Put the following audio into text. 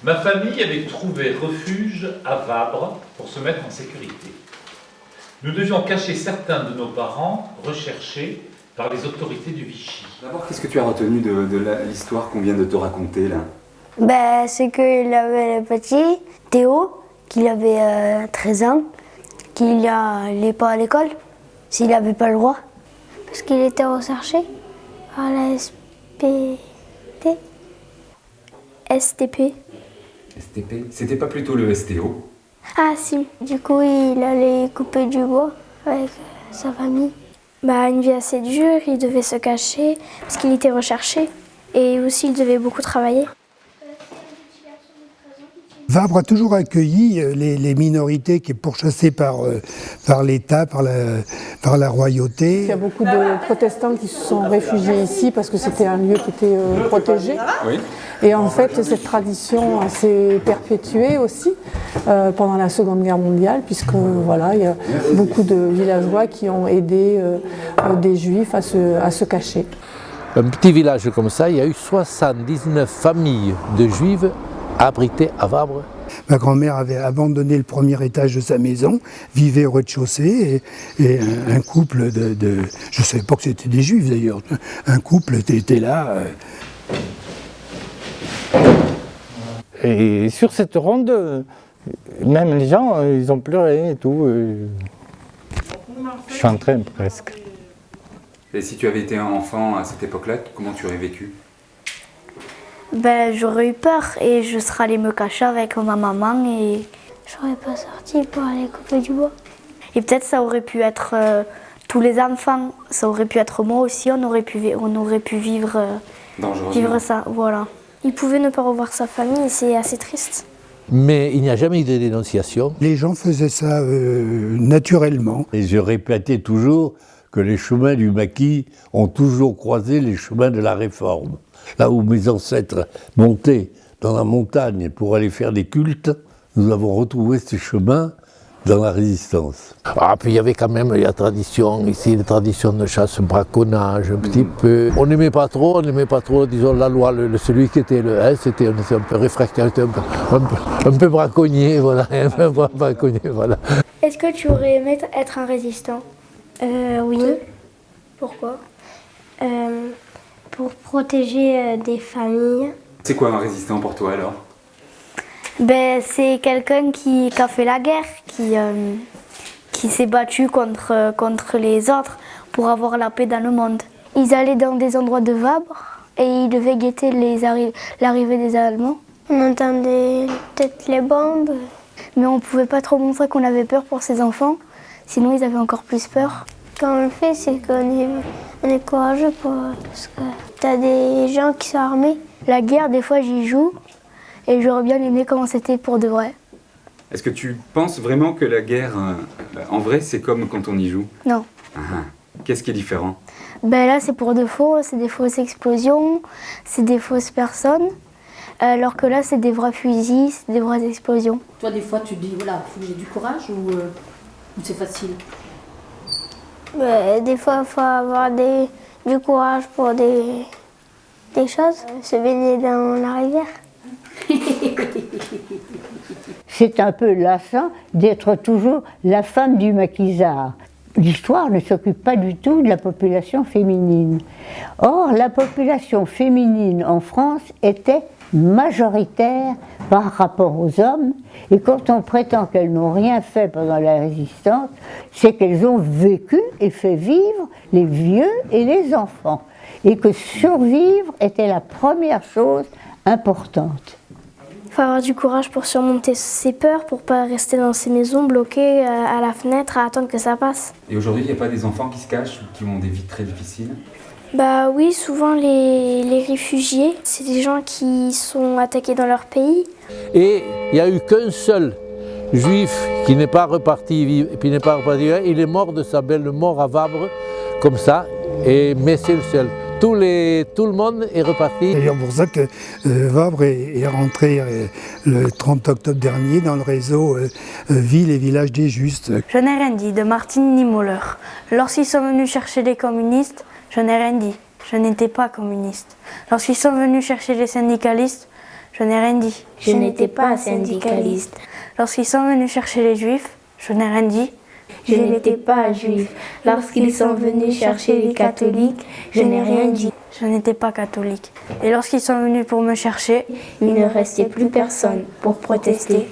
Ma famille avait trouvé refuge à Vabre pour se mettre en sécurité. Nous devions cacher certains de nos parents recherchés par les autorités du Vichy. D'abord, qu'est-ce que tu as retenu de l'histoire qu'on vient de te raconter là? C'est qu'il avait le petit Théo, qu'il avait 13 ans, qu'il n'allait pas à l'école, s'il n'avait pas le droit. Parce qu'il était recherché par la STP. STP? C'était pas plutôt le STO? Ah si, du coup il allait couper du bois avec sa famille. Une vie assez dure, il devait se cacher parce qu'il était recherché et aussi il devait beaucoup travailler. Vabre a toujours accueilli les minorités qui sont pourchassées par l'État, par la royauté. Il y a beaucoup de protestants qui se sont réfugiés ici parce que c'était un lieu qui était protégé. Oui. Et en fait, cette tradition s'est perpétuée aussi pendant la Seconde Guerre mondiale, puisque voilà, il y a beaucoup de villageois qui ont aidé des Juifs à se cacher. Un petit village comme ça, il y a eu 79 familles de Juifs abritées à Vabre. Ma grand-mère avait abandonné le premier étage de sa maison, vivait au rez-de-chaussée, et un couple je ne savais pas que c'était des Juifs d'ailleurs, un couple était là. Et sur cette ronde, même les gens, ils ont pleuré et tout. Je suis en train presque. Et si tu avais été un enfant à cette époque-là, comment tu aurais vécu? J'aurais eu peur et je serais allée me cacher avec ma maman et j'aurais pas sorti pour aller couper du bois. Et peut-être ça aurait pu être tous les enfants, ça aurait pu être moi aussi, on aurait pu vivre ça, voilà. Il pouvait ne pas revoir sa famille et c'est assez triste. Mais il n'y a jamais eu de dénonciation. Les gens faisaient ça naturellement. Et je répétais toujours que les chemins du maquis ont toujours croisé les chemins de la Réforme. Là où mes ancêtres montaient dans la montagne pour aller faire des cultes, nous avons retrouvé ces chemins dans la résistance. Puis il y avait quand même la tradition, ici, les traditions de chasse, braconnage, un petit peu. On n'aimait pas trop, disons, la loi, celui qui était c'était un peu réfractaire, un peu braconnier, voilà, voilà. Est-ce que tu aurais aimé être un résistant? Oui. Pourquoi? Pour protéger des familles. C'est quoi un résistant pour toi alors? C'est quelqu'un qui a fait la guerre, qui s'est battu contre les autres pour avoir la paix dans le monde. Ils allaient dans des endroits de Vabre et ils devaient guetter l'arrivée des Allemands. On entendait peut-être les bombes, mais on ne pouvait pas trop montrer qu'on avait peur pour ses enfants, sinon ils avaient encore plus peur. Quand on le fait, c'est qu'on est courageux parce que t'as des gens qui sont armés. La guerre, des fois, j'y joue et j'aurais bien aimé comment c'était pour de vrai. Est-ce que tu penses vraiment que la guerre, en vrai, c'est comme quand on y joue? Non. Qu'est-ce qui est différent? Là, c'est pour de faux, c'est des fausses explosions, c'est des fausses personnes. Alors que là, c'est des vrais fusils, c'est des vraies explosions. Toi, des fois, tu te dis, voilà, il faut que j'ai du courage ou c'est facile? Des fois, il faut avoir du courage pour des choses. Se baigner dans la rivière. C'est un peu lassant d'être toujours la femme du maquisard. L'histoire ne s'occupe pas du tout de la population féminine. Or, la population féminine en France était majoritaire par rapport aux hommes, et quand on prétend qu'elles n'ont rien fait pendant la résistance, c'est qu'elles ont vécu et fait vivre les vieux et les enfants, et que survivre était la première chose importante. Il faut avoir du courage pour surmonter ses peurs, pour ne pas rester dans ses maisons bloquées à la fenêtre à attendre que ça passe. Et aujourd'hui, il n'y a pas des enfants qui se cachent ou qui ont des vies très difficiles? Oui, souvent les réfugiés, c'est des gens qui sont attaqués dans leur pays. Et il n'y a eu qu'un seul juif qui n'est pas reparti, il est mort de sa belle mort à Vabre, comme ça, mais c'est le seul. Tout le monde est reparti. C'est d'ailleurs pour ça que Vabre est rentré le 30 octobre dernier dans le réseau Ville et Village des Justes. Je n'ai rien dit de Martine Niemöller. Lorsqu'ils sont venus chercher les communistes, je n'ai rien dit. Je n'étais pas communiste. Lorsqu'ils sont venus chercher les syndicalistes, je n'ai rien dit. Je n'étais pas syndicaliste. Lorsqu'ils sont venus chercher les Juifs, je n'ai rien dit. Je n'étais pas juif. Lorsqu'ils sont venus chercher les catholiques, je n'ai rien dit. Je n'étais pas catholique. Et lorsqu'ils sont venus pour me chercher, il ne restait plus personne pour protester.